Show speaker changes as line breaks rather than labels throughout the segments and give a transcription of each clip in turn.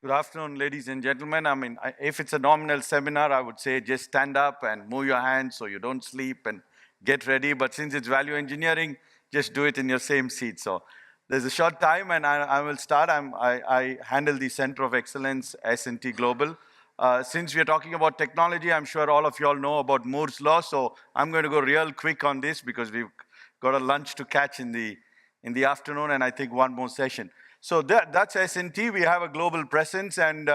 Good afternoon, ladies and gentlemen. If it's a nominal seminar, I would say just stand up and move your hands so you don't sleep and get ready. But since it's value engineering, just do it in your same seat. So there's a short time and I will start. I handle the Center of Excellence, S&T Global. Since we're talking about technology, I'm sure all of you all know about Moore's Law. So I'm going to go real quick on this because we've got a lunch to catch in the afternoon and I think one more session. So that's S&T. We have a global presence and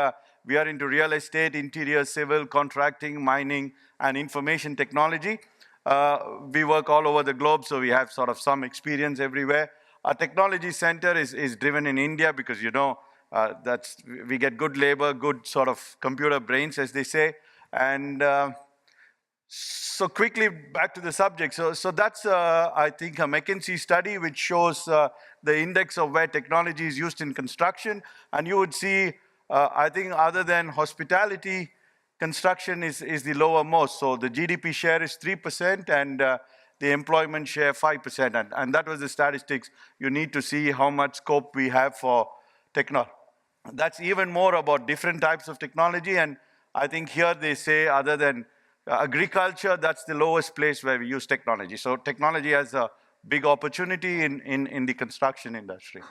we are into real estate, interior, civil, contracting, mining, and information technology. We work all over the globe, so we have sort of some experience everywhere. Our technology center is driven in India because, you know, we get good labor, good sort of computer brains, as they say. And so quickly back to the subject. So that's, I think, a McKinsey study which shows the index of where technology is used in construction. And you would see, I think, other than hospitality, construction is the lowermost. So the GDP share is 3% and the employment share 5%. And that was the statistics. You need to see how much scope we have for technology. That's even more about different types of technology. And I think here they say other than agriculture, that's the lowest place where we use technology. So technology has a big opportunity in the construction industry.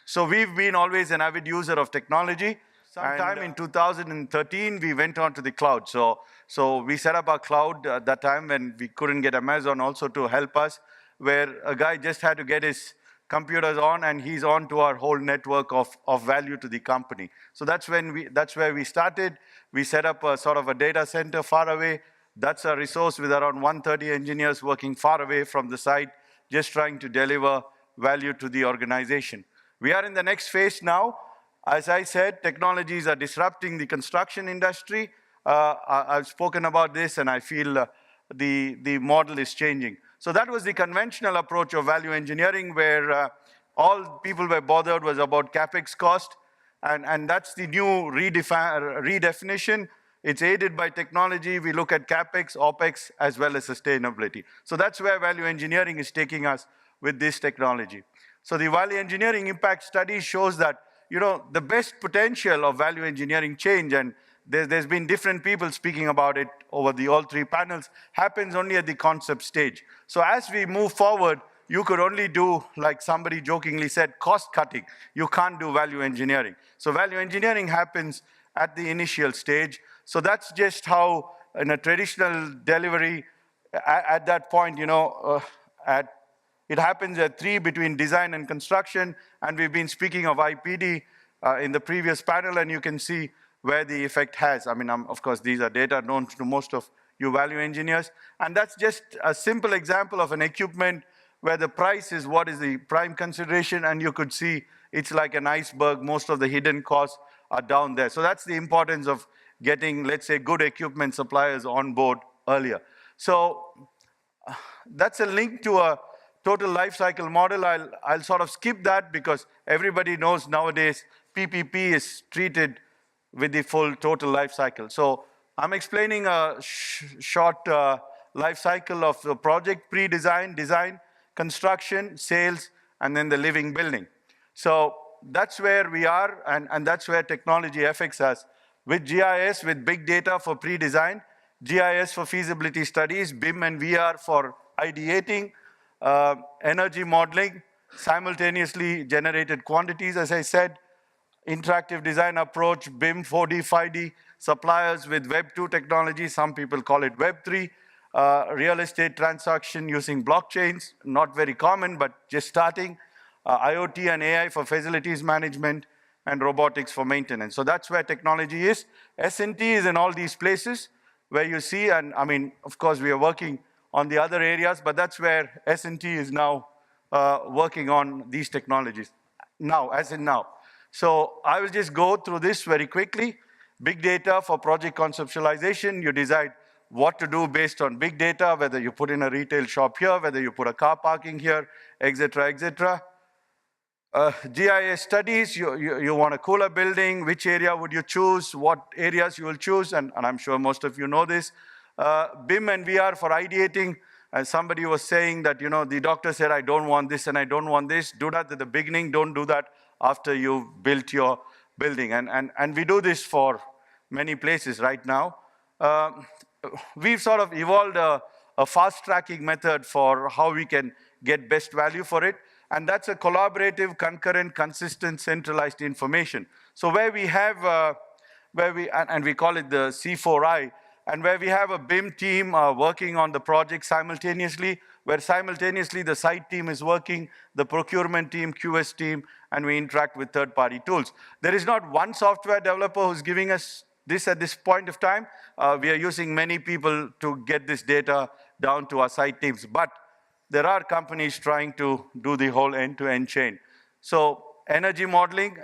So we've been always an avid user of technology. Sometime in 2013, we went on to the cloud. So we set up our cloud at that time when we couldn't get Amazon also to help us, where a guy just had to get his computers on and he's on to our whole network of value to the company. So that's where we started. We set up a sort of a data center far away. That's a resource with around 130 engineers working far away from the site, just trying to deliver value to the organization. We are in the next phase now. As I said, technologies are disrupting the construction industry. I've spoken about this and I feel the model is changing. So that was the conventional approach of value engineering where all people were bothered was about CapEx cost. And that's the new redefinition. It's aided by technology. We look at CapEx, OpEx, as well as sustainability. So that's where value engineering is taking us with this technology. So the value engineering impact study shows that, you know, the best potential of value engineering change, and there's been different people speaking about it over all three panels, happens only at the concept stage. So as we move forward, you could only do, like somebody jokingly said, cost cutting. You can't do value engineering. So value engineering happens at the initial stage. So that's just how, in a traditional delivery, at that point, you know, it happens at 3 between design and construction, and we've been speaking of IPD in the previous panel, and you can see where the effect has. I mean, of course, these are data known to most of you value engineers, and that's just a simple example of an equipment where the price is what is the prime consideration, and you could see it's like an iceberg. Most of the hidden costs are down there. So that's the importance of getting, let's say, good equipment suppliers on board earlier. So that's a link to a total life cycle model. I'll sort of skip that because everybody knows nowadays PPP is treated with the full total life cycle. So I'm explaining a short life cycle of the project: pre-design, design, construction, sales, and then the living building. So that's where we are, and that's where technology affects us. With GIS, with big data for pre-design, GIS for feasibility studies, BIM and VR for ideating, energy modeling, simultaneously generated quantities, as I said, interactive design approach, BIM, 4D, 5D, suppliers with Web 2 technology, some people call it Web 3, real estate transaction using blockchains, not very common, but just starting, IoT and AI for facilities management, and robotics for maintenance. So that's where technology is. S&T is in all these places where you see, and I mean, of course, we are working on the other areas, but that's where S&T is now working on these technologies, now, as in now. So I will just go through this very quickly. Big data for project conceptualization. You decide what to do based on big data, whether you put in a retail shop here, whether you put a car parking here, et cetera, et cetera. GIS studies, you want a cooler building, which area would you choose, what areas you will choose, and I'm sure most of you know this. BIM and VR for ideating, as somebody was saying that, you know, the doctor said, I don't want this and I don't want this. Do that at the beginning, don't do that after you've built your building. And we do this for many places right now. We've sort of evolved a fast tracking method for how we can get best value for it. And that's a collaborative, concurrent, consistent, centralized information. So where we have, and we call it the C4I, and where we have a BIM team working on the project simultaneously, where simultaneously the site team is working, the procurement team, QS team, and we interact with third-party tools. There is not one software developer who's giving us this at this point of time. We are using many people to get this data down to our site teams, but there are companies trying to do the whole end-to-end chain. So energy modeling,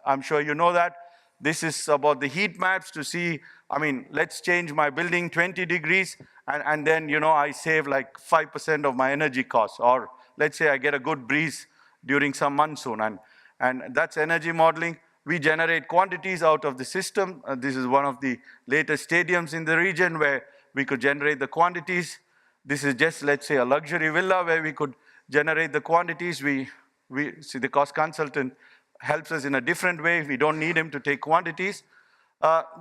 I'm sure you know that. This is about the heat maps to see, I mean, let's change my building 20 degrees, and then, you know, I save like 5% of my energy costs. Or let's say I get a good breeze during some monsoon, and that's energy modeling. We generate quantities out of the system. This is one of the latest stadiums in the region where we could generate the quantities. This is just, let's say, a luxury villa where we could generate the quantities. We see the cost consultant helps us in a different way. We don't need him to take quantities.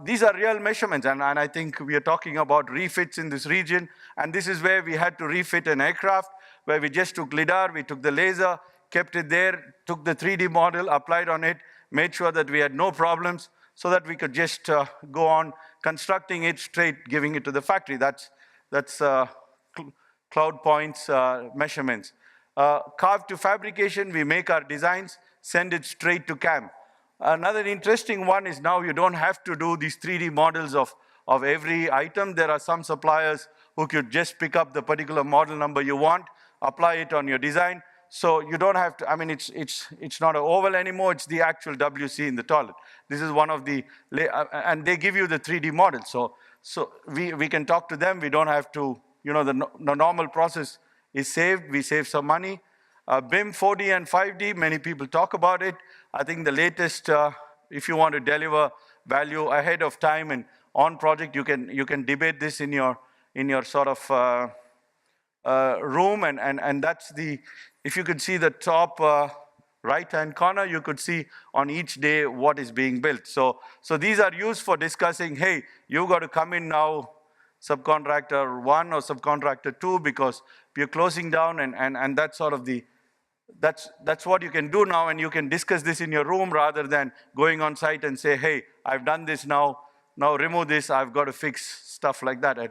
These are real measurements, and I think we are talking about refits in this region, and this is where we had to refit an aircraft, where we just took LiDAR, we took the laser, kept it there, took the 3D model, applied on it, made sure that we had no problems, so that we could just go on constructing it straight, giving it to the factory. That's cloud points measurements. Carve to fabrication, we make our designs, send it straight to CAM. Another interesting one is now you don't have to do these 3D models of every item. There are some suppliers who could just pick up the particular model number you want, apply it on your design. So you don't have to, I mean, it's not an oval anymore, it's the actual WC in the toilet. This is one of the, and they give you the 3D model. So we can talk to them, we don't have to, you know, the normal process is saved, we save some money. BIM 4D and 5D, many people talk about it. I think the latest, if you want to deliver value ahead of time and on project, you can debate this in your sort of room, and that's the, if you could see the top right-hand corner, you could see on each day what is being built. So these are used for discussing, hey, you got to come in now, subcontractor 1 or subcontractor 2, because we're closing down, and that's sort of the, that's what you can do now, and you can discuss this in your room rather than going on site and say, hey, I've done this now remove this, I've got to fix stuff like that. And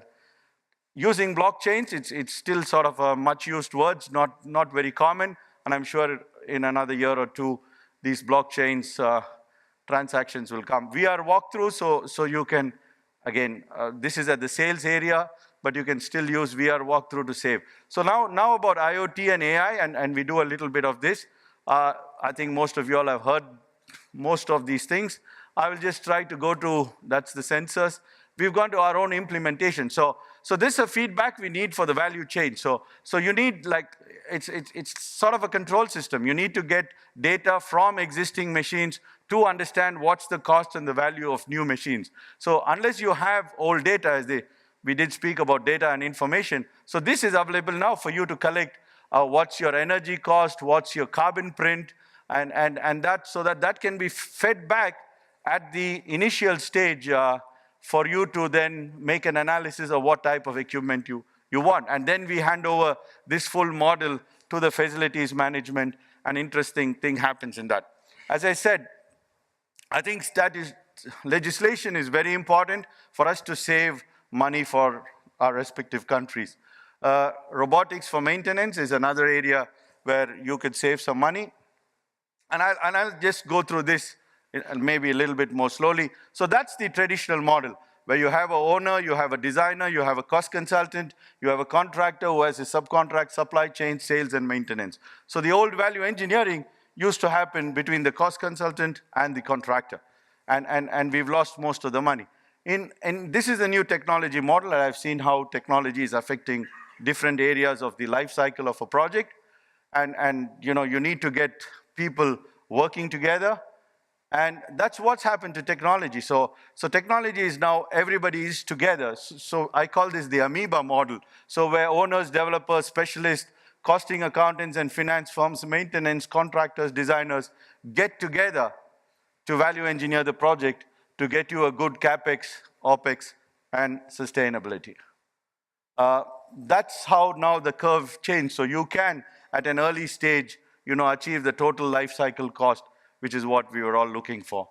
using blockchains, it's still sort of a much used word, not very common, and I'm sure in another year or two, these blockchains transactions will come. VR walkthrough, so you can, again, this is at the sales area, but you can still use VR walkthrough to save. So now about IoT and AI, and we do a little bit of this. I think most of you all have heard most of these things. I will just try to go to, that's the sensors. We've gone to our own implementation. So this is a feedback we need for the value chain. So you need, like, it's sort of a control system. You need to get data from existing machines to understand what's the cost and the value of new machines. So unless you have old data, we did speak about data and information. So this is available now for you to collect what's your energy cost, what's your carbon print, and that, so that can be fed back at the initial stage for you to then make an analysis of what type of equipment you want. And then we hand over this full model to the facilities management. An interesting thing happens in that. As I said, I think legislation is very important for us to save money for our respective countries. Robotics for maintenance is another area where you could save some money. And I'll just go through this maybe a little bit more slowly. So that's the traditional model, where you have an owner, you have a designer, you have a cost consultant, you have a contractor who has a subcontract, supply chain, sales, and maintenance. So the old value engineering used to happen between the cost consultant and the contractor. And we've lost most of the money. And this is a new technology model, and I've seen how technology is affecting different areas of the life cycle of a project. And you know, you need to get people working together. And that's what's happened to technology. So technology is now, everybody is together. So I call this the amoeba model. So where owners, developers, specialists, costing accountants and finance firms, maintenance, contractors, designers get together to value engineer the project to get you a good CapEx, OpEx, and sustainability. That's how now the curve changed. So you can, at an early stage, achieve the total life cycle cost, which is what we were all looking for.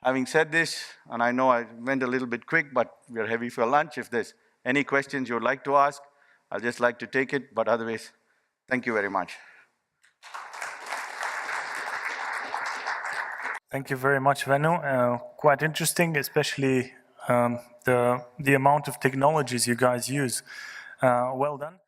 Having said this, and I know I went a little bit quick, but we're heavy for lunch. If there's any questions you would like to ask, I'll just like to take it, but otherwise, thank you very much.
Thank you very much, Venu. Quite interesting, especially the amount of technologies you guys use. Well done.